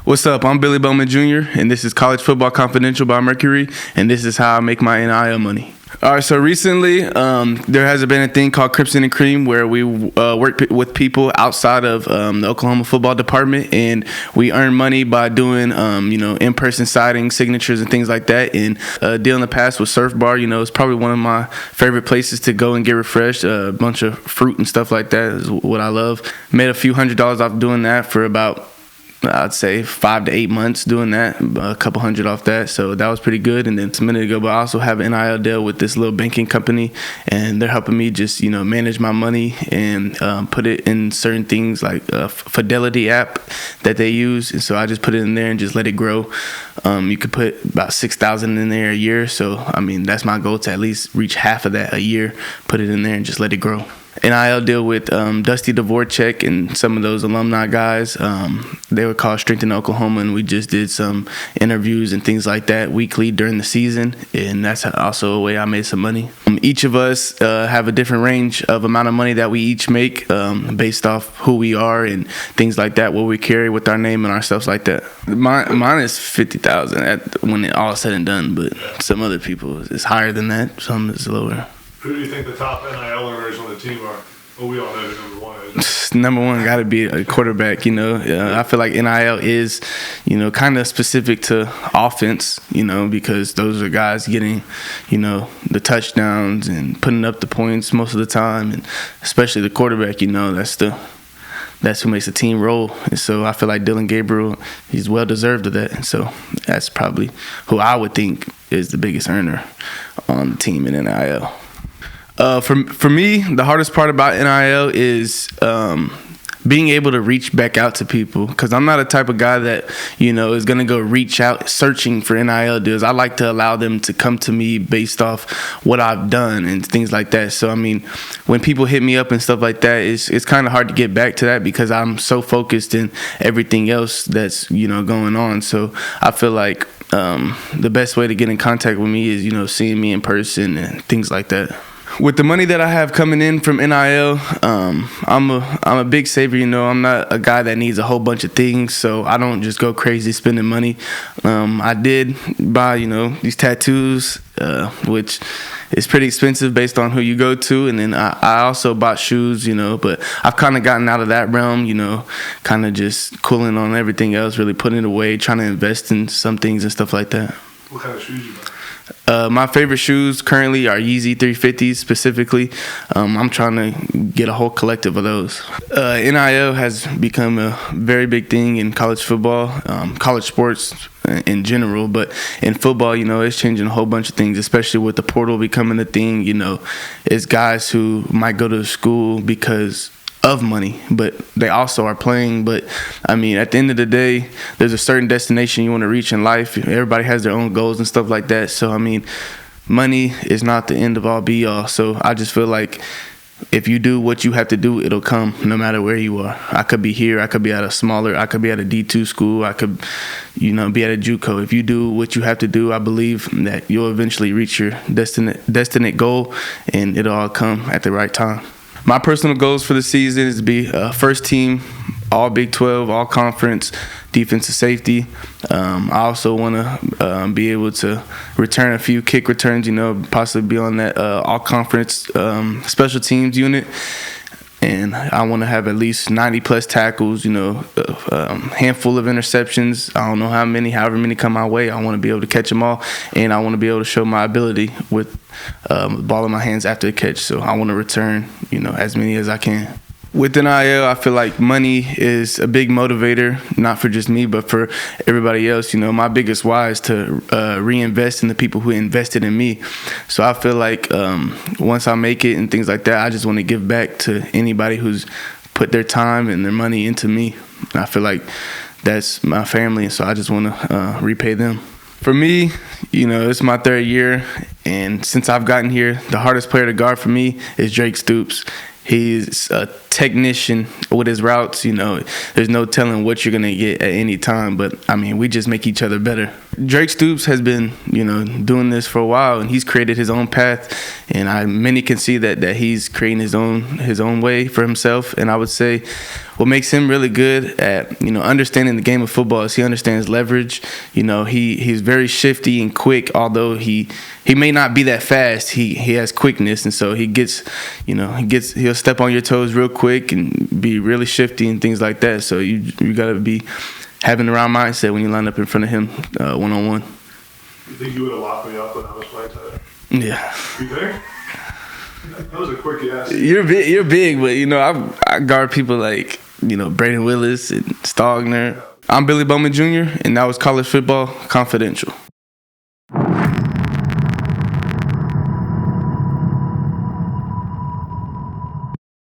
What's up? I'm Billy Bowman Jr., and this is College Football Confidential by Mercury, and this is how I make my NIL money. All right, so recently there has been a thing called Crimson and Cream where we work with people outside of the Oklahoma football department, and we earn money by doing, in-person sightings, signatures, and things like that. And a deal in the past with Surf Bar, it's probably one of my favorite places to go and get refreshed. A bunch of fruit and stuff like that is what I love. Made a few $100s off doing that for about, I'd say 5 to 8 months doing that, a couple hundred off that. So that was pretty good. And then a minute ago, but I also have an NIL deal with this little banking company, and they're helping me just, manage my money and put it in certain things like a Fidelity app that they use. And so I just put it in there and just let it grow. You could put about $6,000 in there a year. So, that's my goal, to at least reach half of that a year, put it in there and just let it grow. NIL deal with Dusty Dvorak and some of those alumni guys. They were called Strengthen Oklahoma, and we just did some interviews and things like that weekly during the season, and that's also a way I made some money. Each of us have a different range of amount of money that we each make based off who we are and things like that, what we carry with our name and ourselves like that. Mine is $50,000 when it all said and done, but some other people is higher than that, some is lower. Who do you think the top NIL earners on the team are? Well, we all know who number one is. Number one got to be a quarterback, I feel like NIL is, kind of specific to offense, because those are guys getting, the touchdowns and putting up the points most of the time. And especially the quarterback, that's who makes the team roll. And so I feel like Dillon Gabriel, he's well deserved of that. And so that's probably who I would think is the biggest earner on the team in NIL. For me, the hardest part about NIL is being able to reach back out to people, because I'm not a type of guy that, is going to go reach out searching for NIL deals. I like to allow them to come to me based off what I've done and things like that. So, when people hit me up and stuff like that, it's kind of hard to get back to that because I'm so focused in everything else that's, going on. So I feel like the best way to get in contact with me is, seeing me in person and things like that. With the money that I have coming in from NIL, I'm a big saver. I'm not a guy that needs a whole bunch of things, so I don't just go crazy spending money. I did buy, these tattoos, which is pretty expensive based on who you go to, and then I also bought shoes, but I've kind of gotten out of that realm, kind of just cooling on everything else, really putting it away, trying to invest in some things and stuff like that. What kind of shoes you buy? My favorite shoes currently are Yeezy 350s specifically. I'm trying to get a whole collective of those. NIL has become a very big thing in college football, college sports in general, but in football, it's changing a whole bunch of things, especially with the portal becoming a thing. It's guys who might go to school because of money, but they also are playing. But at the end of the day, there's a certain destination you want to reach in life. Everybody has their own goals and stuff like that. So money is not the end of all be all. So I just feel like if you do what you have to do, it'll come no matter where you are. I could be here, I could be at I could be at a D2 school, I could be at a JUCO. If you do what you have to do, I believe that you'll eventually reach your destined goal, and it'll all come at the right time. My personal goals for the season is to be first team, all Big 12, all conference, defensive safety. I also want to be able to return a few kick returns, possibly be on that all conference special teams unit. And I want to have at least 90-plus tackles, handful of interceptions. I don't know however many come my way. I want to be able to catch them all, and I want to be able to show my ability with the ball in my hands after the catch. So I want to return, as many as I can. With NIL, I feel like money is a big motivator, not for just me, but for everybody else. My biggest why is to reinvest in the people who invested in me. So I feel like once I make it and things like that, I just want to give back to anybody who's put their time and their money into me. I feel like that's my family, and so I just want to repay them. For me, it's my third year, and since I've gotten here, the hardest player to guard for me is Drake Stoops. He's a technician with his routes. You know, there's no telling what you're gonna get at any time. But I mean, we just make each other better. Drake Stoops has been, you know, doing this for a while, and he's created his own path. And many can see that he's creating his own way for himself. And I would say, what makes him really good at, you know, understanding the game of football is he understands leverage. You know, he's very shifty and quick. Although he may not be that fast, he has quickness, and so he'll step on your toes real quick and be really shifty and things like that. So you gotta be having the right mindset when you line up in front of him one-on-one. You think you would have locked me up when I was playing tight end? Yeah. You think? That was a quick yes. You're big, but you know I guard people like, you know, Braden Willis and Stogner. I'm Billy Bowman Jr., and that was College Football Confidential.